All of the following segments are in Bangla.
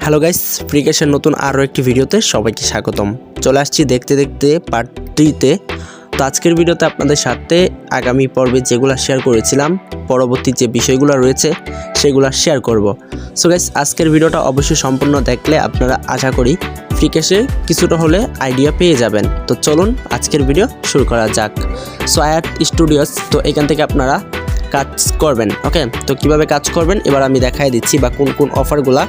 হ্যালো গাইস, ফ্রিক্যাশের নতুন আরও একটি ভিডিওতে সবাইকে স্বাগতম। চলে আসছি দেখতে দেখতে পার্ট 3-তে। তো আজকের ভিডিওতে আপনাদের সাথে আগামী পর্বে যেগুলো শেয়ার করেছিলাম, পরবর্তী যে বিষয়গুলো রয়েছে সেগুলো শেয়ার করব। সো গাইস, আজকের ভিডিওটা অবশ্যই সম্পূর্ণ দেখলে আপনারা আশা করি ফ্রিক্যাশে কিছুটা হলে আইডিয়া পেয়ে যাবেন। তো চলুন আজকের ভিডিও শুরু করা যাক। সো আয়াত স্টুডিওস, তো এখান থেকে আপনারা কাজ করবেন। ওকে, তো কিভাবে কাজ করবেন এবার আমি দেখাই দিচ্ছি, বা কোন কোন অফারগুলো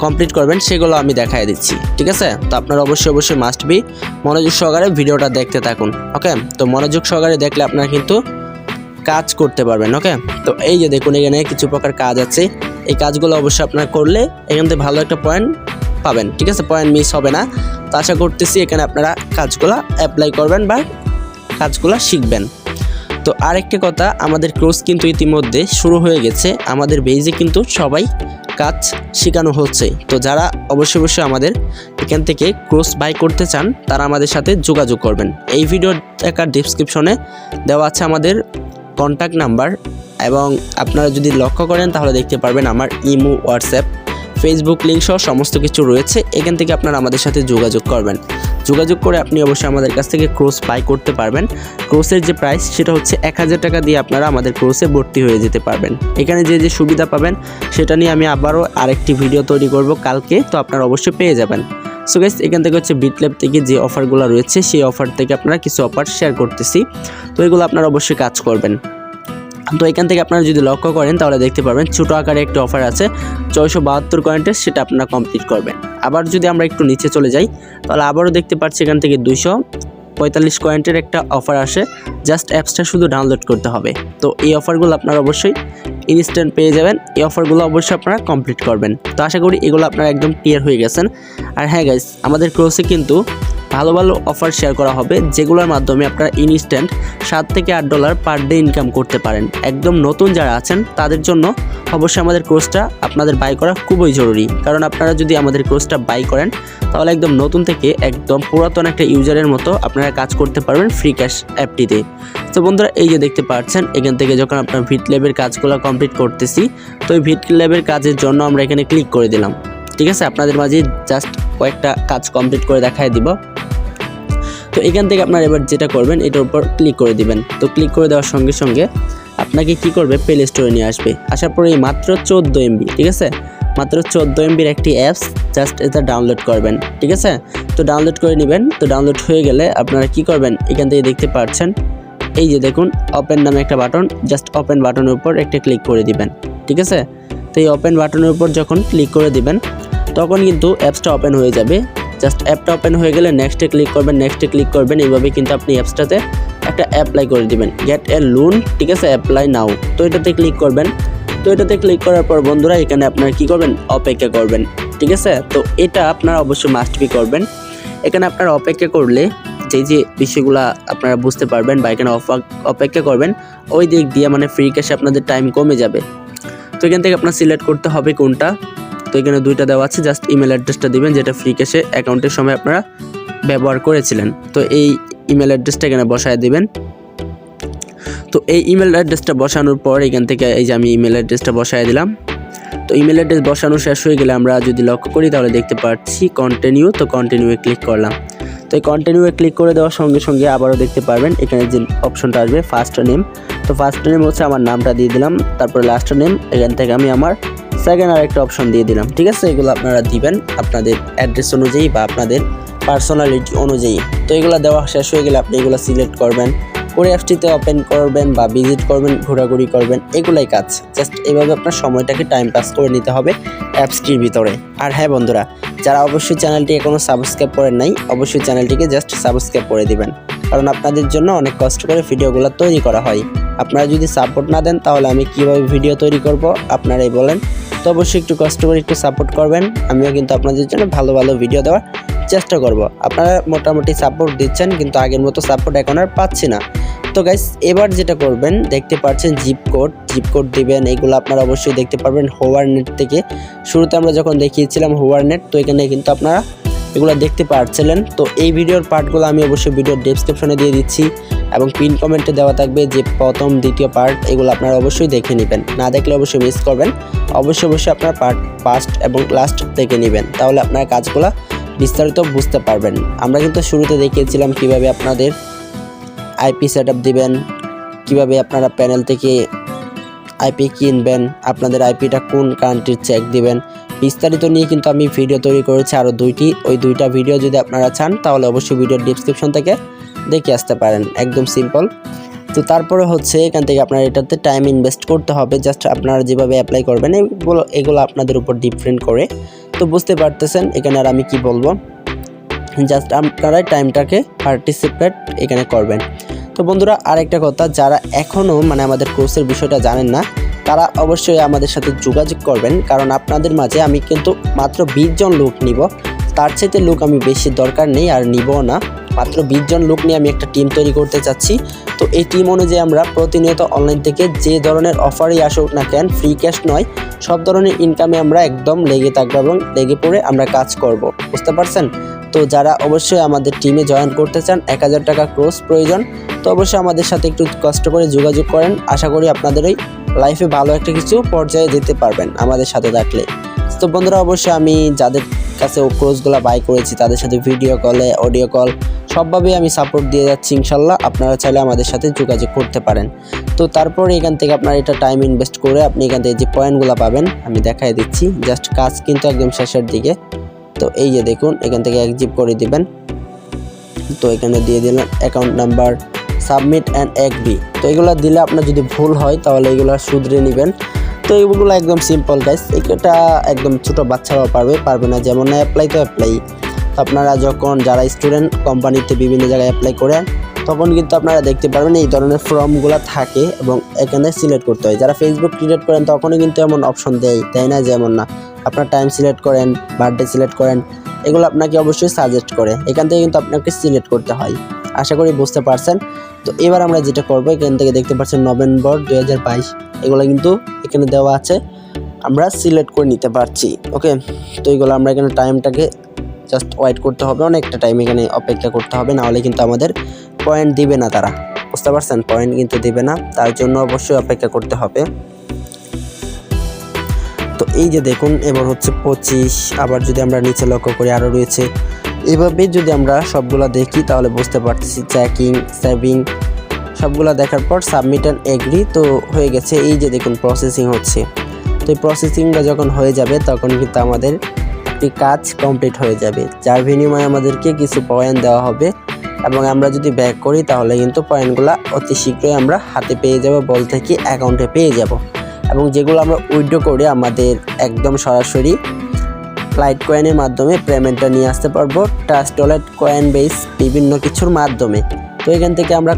কমপ্লিট করবেন সেগুলো আমি দেখাই দিচ্ছি। ঠিক আছে, তো আপনারা অবশ্যই মাস্ট বি মনোযোগ সহকারে ভিডিওটা দেখতে থাকুন। ওকে, তো মনোযোগ সহকারে দেখলে আপনারা কিন্তু কাজ করতে পারবেন। ওকে, তো এই যে দেখুন এখানে কিছু প্রকার কাজ আছে, এই কাজগুলো অবশ্যই আপনারা করলে এখান থেকে ভালো একটা পয়েন্ট পাবেন। ঠিক আছে, পয়েন্ট মিস হবে না। তো আশা করতেছি এখানে আপনারা কাজগুলো অ্যাপ্লাই করবেন বা কাজগুলো শিখবেন। তো আরেকটি কথা, আমাদের কোর্স কিন্তু ইতিমধ্যে শুরু হয়ে গেছে। আমাদের বেজে কিন্তু সবাই কাজ শেখানো হচ্ছে। তো যারা অবশ্যই আমাদের এখান থেকে কোর্স বাই করতে চান তারা আমাদের সাথে যোগাযোগ করবেন। এই ভিডিওর একটা ডেসক্রিপশনে দেওয়া আছে আমাদের কন্ট্যাক্ট নাম্বার, এবং আপনারা যদি লক্ষ্য করেন তাহলে দেখতে পারবেন আমার ইমো, হোয়াটসঅ্যাপ, ফেসবুক লিঙ্ক সহ সমস্ত কিছু রয়েছে। এখান থেকে আপনারা আমাদের সাথে যোগাযোগ করবেন। যোগাযোগ করে আপনি অবশ্যই আমাদের কাছ থেকে কোর্স বাই করতে পারবেন। কোর্সের যে প্রাইস সেটা হচ্ছে 1000 টাকা দিয়ে আপনারা আমাদের কোর্সে ভর্তি হয়ে যেতে পারবেন। এখানে যে সুবিধা পাবেন সেটা নিয়ে আমি আবারও আরেকটি ভিডিও তৈরি করব কালকে, তো আপনারা অবশ্যই পেয়ে যাবেন। সো গাইস, এখান থেকে হচ্ছে বিটল্যাব থেকে যে অফারগুলো রয়েছে সেই অফার থেকে আপনারা কিছু অফার শেয়ার করতেছি। তো এগুলো আপনারা অবশ্যই কাজ করবেন। তো এখান থেকে আপনারা যদি লক্ষ্য করেন তাহলে দেখতে পারবেন ছোটো আকারে একটা অফার আছে 672 কয়েন্টের, সেটা আপনারা কমপ্লিট করবেন। আবার যদি আমরা একটু নিচে চলে যাই তাহলে আবারও দেখতে পাচ্ছি এখান থেকে 245 কয়েন্টের একটা অফার আসে। জাস্ট অ্যাপসটা শুধু ডাউনলোড করতে হবে। তো এই অফারগুলো আপনারা অবশ্যই ইনস্ট্যান্ট পেয়ে যাবেন। এই অফারগুলো অবশ্যই আপনারা কমপ্লিট করবেন। তো আশা করি এগুলো আপনারা একদম ক্লিয়ার হয়ে গেছেন। আর হ্যাঁ গাইস, আমাদের কোর্সে কিন্তু ভালো অফার শেয়ার করা হবে, যেগুলোর মাধ্যমে আপনারা ইনস্ট্যান্ট $7 থেকে $8 পার ডে ইনকাম করতে পারেন। একদম নতুন যারা আছেন তাদের জন্য অবশ্যই আমাদের কোর্সটা আপনাদের বাই করা খুবই জরুরি, কারণ আপনারা যদি আমাদের কোর্সটা বাই করেন তাহলে একদম নতুন থেকে একদম পুরাতন একটা ইউজারের মতো আপনারা কাজ করতে পারবেন ফ্রিক্যাশ অ্যাপটিতে। তো বন্ধুরা, এই যে দেখতে পাচ্ছেন এখান থেকে যখন আপনার ভিটল্যাবের কাজগুলো কমপ্লিট করতেছি, তো এই ভিটল্যাবের কাজের জন্য আমরা এখানে ক্লিক করে দিলাম। ঠিক আছে, আপনাদের মাঝে জাস্ট কয়েকটা কাজ কমপ্লিট করে দেখাই দিব। তো এখান থেকে আপনারা এবার যেটা করবেন এটার উপর ক্লিক করে দিবেন। তো ক্লিক করে দেওয়ার সঙ্গে সঙ্গে আপনাকে কি করবে, প্লে স্টোরে নিয়ে আসবে। আসার পরে এই মাত্র 14 MB, ঠিক আছে, মাত্র 14 MBর একটি অ্যাপস, জাস্ট এটা ডাউনলোড করবেন। ঠিক আছে, তো ডাউনলোড করে নেবেন। তো ডাউনলোড হয়ে গেলে আপনারা কি করবেন, এখান থেকে দেখতে পাচ্ছেন এই যে দেখুন ওপেন নামে একটা বাটন, জাস্ট ওপেন বাটনের উপর একটা ক্লিক করে দিবেন। ঠিক আছে, তো এই ওপেন বাটনের উপর যখন ক্লিক করে দিবেন তখন কিন্তু অ্যাপসটা ওপেন হয়ে যাবে। জাস্ট অ্যাপটা ওপেন হয়ে গেলে নেক্সটে ক্লিক করবেন। এইভাবে কিন্তু আপনি অ্যাপসটাতে একটা অ্যাপ্লাই করে দিবেন, গেট এ লোন। ঠিক আছে, অ্যাপ্লাই নাও। তো এটাতে ক্লিক করবেন। তো এটাতে ক্লিক করার পর বন্ধুরা এখানে আপনারা কি করবেন, অপেক্ষা করবেন। ঠিক আছে, তো এটা আপনারা অবশ্যই মাস্ট বি করবেন। এখানে আপনারা অপেক্ষা করলে যে বিষয়গুলো আপনারা বুঝতে পারবেন, বা এখানে অপেক্ষা করবেন, ওই দিক দিয়ে মানে ফ্রি ক্যাশে আপনাদের টাইম কমে যাবে। তো এখান থেকে আপনার সিলেক্ট করতে হবে কোনটা। তো এখানে 2টা দেওয়া আছে, জাস্ট ইমেল অ্যাড্রেসটা দিবেন যেটা ফ্রি ক্যাশে অ্যাকাউন্টের সময় আপনারা ব্যবহার করেছিলেন। তো এই ইমেল অ্যাড্রেসটা এখানে বসায় দিবেন। তো এই ইমেল অ্যাড্রেসটা বসানোর পর এখান থেকে এই যে আমি ইমেল অ্যাড্রেসটা বসায় দিলাম। তো ইমেল অ্যাড্রেস বসানো শেষ হয়ে গেলে আমরা যদি লক্ষ্য করি তাহলে দেখতে পাচ্ছি কন্টিনিউ। তো কন্টিনিউয়ে ক্লিক করলাম। তো এই কন্টিনিউয়ে ক্লিক করে দেওয়ার সঙ্গে সঙ্গে আবারও দেখতে পারবেন এখানে যে অপশনটা আসবে ফার্স্ট নেম। তো ফার্স্ট নেম হচ্ছে আমার নামটা দিয়ে দিলাম, তারপরে লাস্ট নেম এখান থেকে আমি আমার সেকেন্ড আর একটা অপশন দিয়ে দিলাম। ঠিক আছে, এগুলো আপনারা দিবেন আপনাদের অ্যাড্রেস অনুযায়ী বা আপনাদের পার্সোনালিটি অনুযায়ী। তো এগুলো দেওয়া শেষ হয়ে গেলে আপনি এগুলো সিলেক্ট করবেন, করে অ্যাপসটিতে ওপেন করবেন বা ভিজিট করবেন, ঘোরাঘুরি করবেন, এগুলাই কাজ। জাস্ট এইভাবে আপনার সময়টাকে টাইম পাস করে নিতে হবে অ্যাপসটির ভিতরে। আর হ্যাঁ বন্ধুরা, যারা অবশ্যই চ্যানেলটি এখনও সাবস্ক্রাইব করেন নাই, অবশ্যই চ্যানেলটিকে জাস্ট সাবস্ক্রাইব করে দিবেন, কারণ আপনাদের জন্য অনেক কষ্ট করে ভিডিওগুলো তৈরি করা হয়। আপনারা যদি সাপোর্ট না দেন তাহলে আমি কীভাবে ভিডিও তৈরি করব আপনারাই বলেন। তো অবশ্যই একটু কষ্ট করে একটু সাপোর্ট করবেন, আমিও কিন্তু আপনাদের জন্য ভালো ভিডিও দেওয়ার চেষ্টা করব। আপনারা মোটামুটি সাপোর্ট দিচ্ছেন, কিন্তু আগের মতো সাপোর্ট এখন আর পাচ্ছি না। তো গাইস, এবার যেটা করবেন দেখতে পাচ্ছেন জিপ কোড দিবেন। এগুলো আপনারা অবশ্যই দেখতে পারবেন হোয়ারনেট থেকে। শুরুতে আমরা যখন দেখিয়েছিলাম হোয়ারনেট, তো এখানে কিন্তু আপনারা এগুলো দেখতে পাচ্ছিলেন। তো এই ভিডিওর পার্টগুলো আমি অবশ্যই ভিডিওর ডেসক্রিপশনে দিয়ে দিচ্ছি, এবং পিন কমেন্টে দেওয়া থাকবে যে প্রথম দ্বিতীয় পার্ট, এগুলো আপনারা অবশ্যই দেখে নেবেন। না দেখলে অবশ্যই মিস করবেন। অবশ্যই আপনারা পার্ট ফার্স্ট এবং লাস্ট দেখে নেবেন, তাহলে আপনারা কাজগুলো বিস্তারিত বুঝতে পারবেন। আমরা কিন্তু শুরুতে দেখিয়েছিলাম কিভাবে আপনাদের আইপি সেটআপ দিবেন, কিভাবে আপনারা প্যানেল থেকে আইপি কিনবেন, আপনাদের আইপিটা কোন কান্ট্রির চেক দিবেন, বিস্তারিত নিয়ে কিন্তু আমি ভিডিও তৈরি করেছি আরও দুইটি। ওই দুইটা ভিডিও যদি আপনারা চান তাহলে অবশ্যই ভিডিওর ডিসক্রিপশন থেকে দেখে আসতে পারেন, একদম সিম্পল। তো তারপরে এখান থেকে আপনার এটাতে টাইম ইনভেস্ট করতে হবে। জাস্ট আপনারা যেভাবে অ্যাপ্লাই করবেন এগুলো আপনাদের উপর ডিপেন্ড করে। তো বুঝতে পারতেছেন এখানে আর আমি কি বলবো, জাস্ট আপনারা টাইমটাকে পার্টিসিপেট এখানে করবেন। তো বন্ধুরা আরেকটা কথা, যারা এখনও আমাদের কোর্সের বিষয়টা জানেন না তারা অবশ্যই আমাদের সাথে যোগাযোগ করবেন, কারণ আপনাদের মাঝে আমি কিন্তু মাত্র 20 জন লোক নিব, তার চাইতে লোক আমি বেশি দরকার নেই আর নিব না। মাত্র 20 জন লোক নিয়ে আমি একটা টিম তৈরি করতে চাচ্ছি। তো এই টিম অনুযায়ী আমরা প্রতিনিয়ত অনলাইন থেকে যে ধরনের অফারই আসুক না কেন, ফ্রি ক্যাশ নয়, সব ধরনের ইনকামে আমরা একদম লেগে থাকবো এবং লেগে পড়ে আমরা কাজ করব, বুঝতে পারছেন? তো যারা অবশ্যই আমাদের টিমে জয়েন করতে চান, 1000 টাকা কোর্স প্রয়োজন, তো অবশ্যই আমাদের সাথে একটু কষ্ট করে যোগাযোগ করেন। আশা করি আপনাদের ওই লাইফে ভালো একটা কিছু পর্যায়ে যেতে পারবেন আমাদের সাথে থাকলে। তো বন্ধুরা অবশ্যই আমি যাদের কাছে কোর্সগুলো বাই করেছি তাদের সাথে ভিডিও কলে, অডিও কল সবভাবেই আমি সাপোর্ট দিয়ে যাচ্ছি ইনশাল্লাহ। আপনারা চাইলে আমাদের সাথে যোগাযোগ করতে পারেন। তো তারপর এখান থেকে আপনার এটা টাইম ইনভেস্ট করে আপনি এখান থেকে যে পয়েন্টগুলো পাবেন আমি দেখাই দিচ্ছি। জাস্ট কাজ কিন্তু একদম শেষের দিকে। তো এই যে দেখুন এখান থেকে এক্সিট করে দিবেন। তো এখানে দিয়ে দিলেন account number, submit and agree. তো এগুলো দিলে আপনার যদি ভুল হয় তাহলে এগুলো শুধরে নেবেন। তো এগুলো একদম সিম্পল গাইস, এটা একদম ছোট বাচ্চারাও পারবে না। যেমন অ্যাপ্লাই তো অ্যাপ্লাই, আপনারা যখন যারা স্টুডেন্ট কোম্পানিতে বিভিন্ন জায়গায় অ্যাপ্লাই করেন তখন কিন্তু আপনারা দেখতে পারবেন এই ধরনের ফর্মগুলো থাকে এবং এখানে সিলেক্ট করতে হয়। যারা ফেসবুক ক্রিয়েট করেন তখনই কিন্তু এমন অপশন দেয় না, যেমন না আপনার টাইম সিলেক্ট করেন, বার্থডে সিলেক্ট করেন, এগুলো আপনাকে অবশ্যই সাজেস্ট করে, এখান থেকে কিন্তু আপনাকে সিলেক্ট করতে হয়। আশা করি বুঝতে পারছেন। তো এবার আমরা যেটা করবো, এখান থেকে দেখতে পাচ্ছেন নভেম্বর 2022, এগুলো কিন্তু এখানে দেওয়া আছে, আমরা সিলেক্ট করে নিতে পারছি। ওকে, তো এগুলো আমরা এখানে টাইমটাকে জাস্ট ওয়েট করতে হবে, অনেকটা টাইম এখানে অপেক্ষা করতে হবে, নাহলে কিন্তু আমাদের পয়েন্ট দিবে না তারা, বুঝতে পারছেন? পয়েন্ট কিন্তু দিবে না, তার জন্য অবশ্যই অপেক্ষা করতে হবে। তো এই যে দেখুন এবার 25, আবার যদি আমরা নিচে লক্ষ্য করি আরও রয়েছে। এভাবে যদি আমরা সবগুলা দেখি তাহলে বুঝতে পারতেছি চেকিং, সেভিং সবগুলা দেখার পর সাবমিট অ্যান্ড এগ্রি তো হয়ে গেছে। এই যে দেখুন প্রসেসিং হচ্ছে। তো এই প্রসেসিংটা যখন হয়ে যাবে তখন কিন্তু আমাদের একটি কাজ কমপ্লিট হয়ে যাবে, যার বিনিময়ে আমাদেরকে কিছু পয়েন্ট দেওয়া হবে এবং আমরা যদি ব্যাক করি তাহলে কিন্তু পয়েন্টগুলো অতি শীঘ্রই আমরা হাতে পেয়ে যাব, বলতে কি অ্যাকাউন্টে পেয়ে যাব। এবং যেগুলো আমরা উইথড্র করে আমাদের একদম সরাসরি লাইট কয়েনের মাধ্যমে পেমেন্টটা নিয়ে আসতে পারবো, ট্রাস্ট ওয়ালেট, কয়েন বেস বিভিন্ন কিছুর মাধ্যমে। তো এখান থেকে আমরা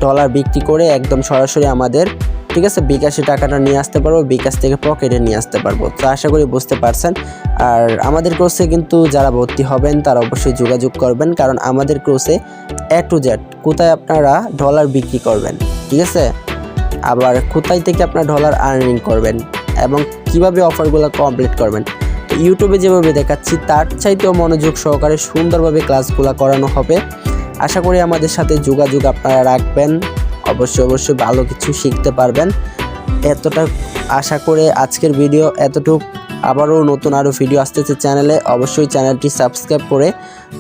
ডলার বিক্রি করে একদম সরাসরি আমাদের ঠিক আছে বিকাশে টাকাটা নিয়ে আসতে পারবো, বিকাশ থেকে পকেটে নিয়ে আসতে পারবো। তো আশা করি বুঝতে পারছেন। আর আমাদের কোর্সে কিন্তু যারা ভর্তি হবেন তারা অবশ্যই যোগাযোগ করবেন, কারণ আমাদের কোর্সে A to Z কোথায় আপনারা ডলার বিক্রি করবেন, ঠিক আছে, আবার কোথায় থেকে আপনার ডলার আর্নিং করবেন এবং কিভাবে অফারগুলো কমপ্লিট করবেন। তো ইউটিউবে যেভাবে দেখাচ্ছি তার চাইতেও মনোযোগ সহকারে সুন্দরভাবে ক্লাসগুলো করানো হবে। আশা করি আমাদের সাথে যোগাযোগ আপনারা রাখবেন, অবশ্যই ভালো কিছু শিখতে পারবেন। এতটা আশা করে আজকের ভিডিও এতটুকু। আবারও নতুন আরও ভিডিও আসতেছে চ্যানেলে, অবশ্যই চ্যানেলটি সাবস্ক্রাইব করে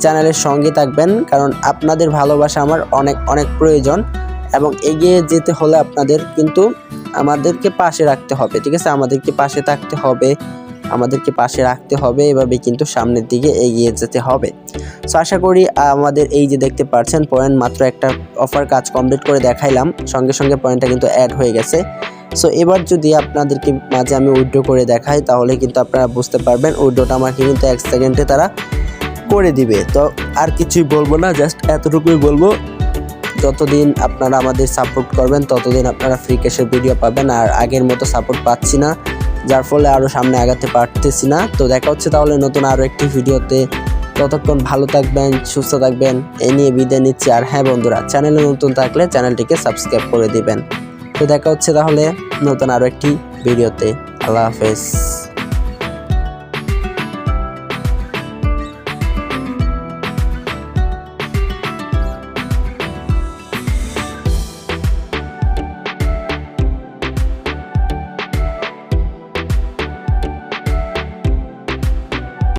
চ্যানেলের সঙ্গে থাকবেন, কারণ আপনাদের ভালোবাসা আমার অনেক প্রয়োজন এবং এগিয়ে যেতে হলে আপনাদের কিন্তু আমাদেরকে পাশে রাখতে হবে, ঠিক আছে, আমাদেরকে পাশে থাকতে হবে, আমাদেরকে পাশে রাখতে হবে, এভাবে কিন্তু সামনের দিকে এগিয়ে যেতে হবে। সো আশা করি আমাদের এই যে দেখতে পাচ্ছেন পয়েন্ট, মাত্র একটা অফার কাজ কমপ্লিট করে দেখাইলাম, সঙ্গে পয়েন্টটা কিন্তু অ্যাড হয়ে গেছে। সো এবার যদি আপনাদেরকে মাঝে আমি উইথড্র করে দেখাই তাহলে কিন্তু আপনারা বুঝতে পারবেন উইথড্রটা আমাকে কিন্তু 1 সেকেন্ডে তারা করে দিবে। তো আর কিছুই বলবো না, জাস্ট এতটুকুই বলবো, যতদিন আপনারা আমাদের সাপোর্ট করবেন ততদিন আপনারা ফ্রি ক্যাশের ভিডিও পাবেন। আর আগের মতো সাপোর্ট পাচ্ছি না, যার ফলে আরও সামনে আগাতে পারতেছি না। তো দেখা হচ্ছে তাহলে নতুন আরও একটি ভিডিওতে, ততক্ষণ ভালো থাকবেন, সুস্থ থাকবেন, এই নিয়ে বিদায় নিচ্ছি। আর হ্যাঁ বন্ধুরা, চ্যানেলে নতুন থাকলে চ্যানেলটিকে সাবস্ক্রাইব করে দিবেন। তো দেখা হচ্ছে তাহলে নতুন আরও একটি ভিডিওতে। আল্লাহ হাফেজ।